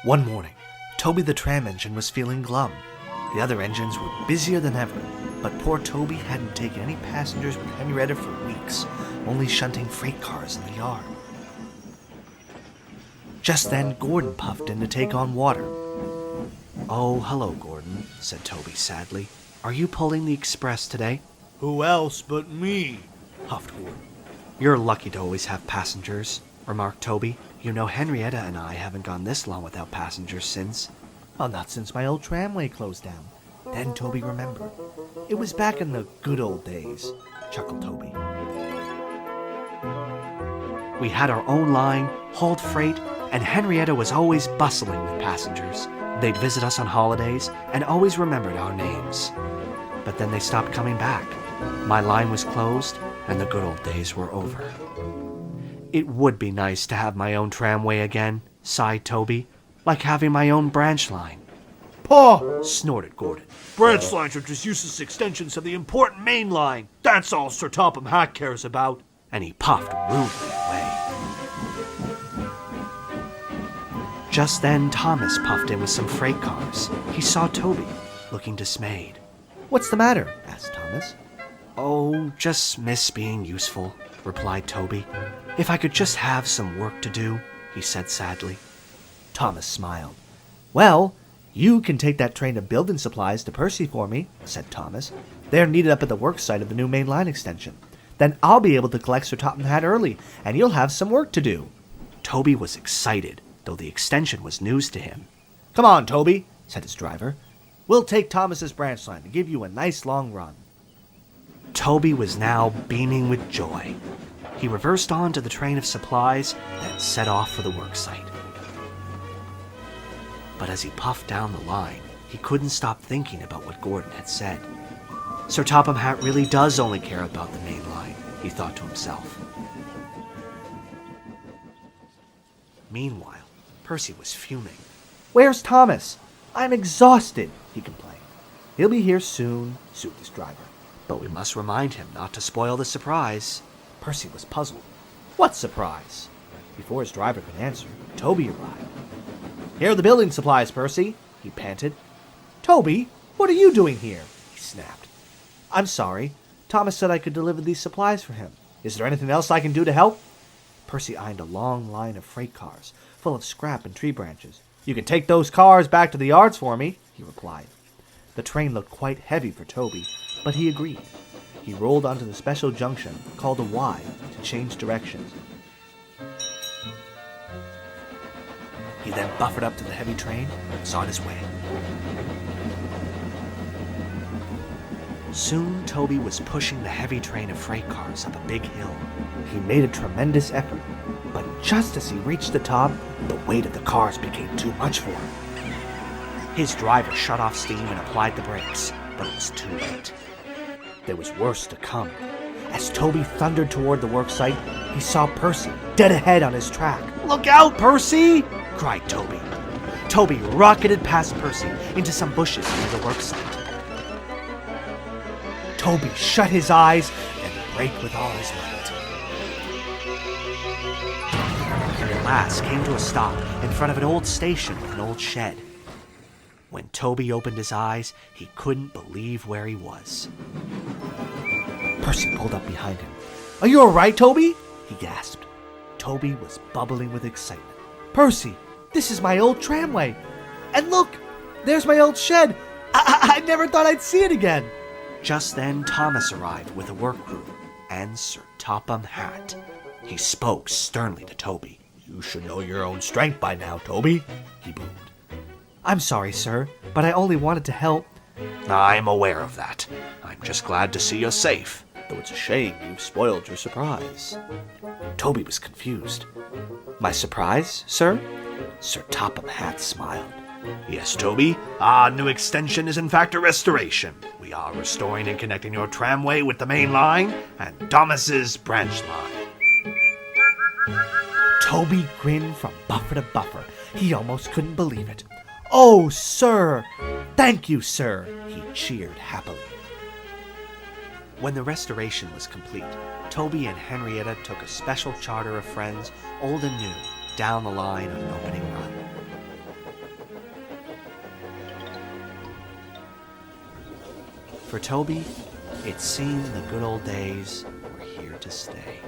One morning, Toby the tram engine was feeling glum. The other engines were busier than ever, but poor Toby hadn't taken any passengers with Henrietta for weeks, only shunting freight cars in the yard. Just then, Gordon puffed in to take on water. "Oh, hello, Gordon," said Toby sadly. "Are you pulling the express today?" "Who else but me?" huffed Gordon. "You're lucky to always have passengers," remarked Toby. "You know Henrietta and I haven't gone this long without passengers since." "Well, not since my old tramway closed down." Then Toby remembered. "It was back in the good old days," chuckled Toby. "We had our own line, hauled freight, and Henrietta was always bustling with passengers. They'd visit us on holidays and always remembered our names. But then they stopped coming back. My line was closed, and the good old days were over." "It would be nice to have my own tramway again," sighed Toby, "like having my own branch line." "Paw!" snorted Gordon. "Branch lines are just useless extensions of the important main line. That's all Sir Topham Hatt cares about." And he puffed rudely away. Just then, Thomas puffed in with some freight cars. He saw Toby, looking dismayed. "What's the matter?" asked Thomas. "Oh, just miss being useful," replied Toby. "If I could just have some work to do," he said sadly. Thomas smiled. "Well, you can take that train of building supplies to Percy for me," said Thomas. "They're needed up at the work site of the new main line extension. Then I'll be able to collect Sir Topham Hatt early, and you'll have some work to do." Toby was excited, though the extension was news to him. "Come on, Toby," said his driver. "We'll take Thomas's branch line and give you a nice long run." Toby was now beaming with joy. He reversed on to the train of supplies, then set off for the worksite. But as he puffed down the line, he couldn't stop thinking about what Gordon had said. Sir Topham Hatt really does only care about the main line, he thought to himself. Meanwhile, Percy was fuming. "Where's Thomas? I'm exhausted," he complained. "He'll be here soon," soothed his driver. "But we must remind him not to spoil the surprise." Percy was puzzled. "What surprise?" Before his driver could answer, Toby arrived. "Here are the building supplies, Percy," he panted. "Toby, what are you doing here?" he snapped. "I'm sorry. Thomas said I could deliver these supplies for him. Is there anything else I can do to help?" Percy eyed a long line of freight cars, full of scrap and tree branches. "You can take those cars back to the yards for me," he replied. The train looked quite heavy for Toby, but he agreed. He rolled onto the special junction, called a Y, to change directions. He then buffered up to the heavy train and was on his way. Soon Toby was pushing the heavy train of freight cars up a big hill. He made a tremendous effort, but just as he reached the top, the weight of the cars became too much for him. His driver shut off steam and applied the brakes, but it was too late. There was worse to come. As Toby thundered toward the worksite, he saw Percy dead ahead on his track. "Look out, Percy!" cried Toby. Toby rocketed past Percy into some bushes near the worksite. Toby shut his eyes and braked with all his might. And at last came to a stop in front of an old station with an old shed. When Toby opened his eyes, he couldn't believe where he was. Percy pulled up behind him. "Are you all right, Toby?" he gasped. Toby was bubbling with excitement. "Percy, this is my old tramway. And look, there's my old shed. I never thought I'd see it again." Just then, Thomas arrived with a work crew and Sir Topham Hatt. He spoke sternly to Toby. "You should know your own strength by now, Toby," he boomed. "I'm sorry, sir, but I only wanted to help." "I'm aware of that. I'm just glad to see you're safe, though it's a shame you've spoiled your surprise." Toby was confused. My surprise, sir? Sir Topham Hatt smiled. Yes, Toby, our new extension is in fact a restoration. We are restoring and connecting your tramway with the main line and Thomas's branch line. Toby grinned from buffer to buffer. He almost couldn't believe it. Oh, sir! Thank you, sir! He cheered happily. When the restoration was complete, Toby and Henrietta took a special charter of friends, old and new, down the line on an opening run. For Toby, it seemed the good old days were here to stay.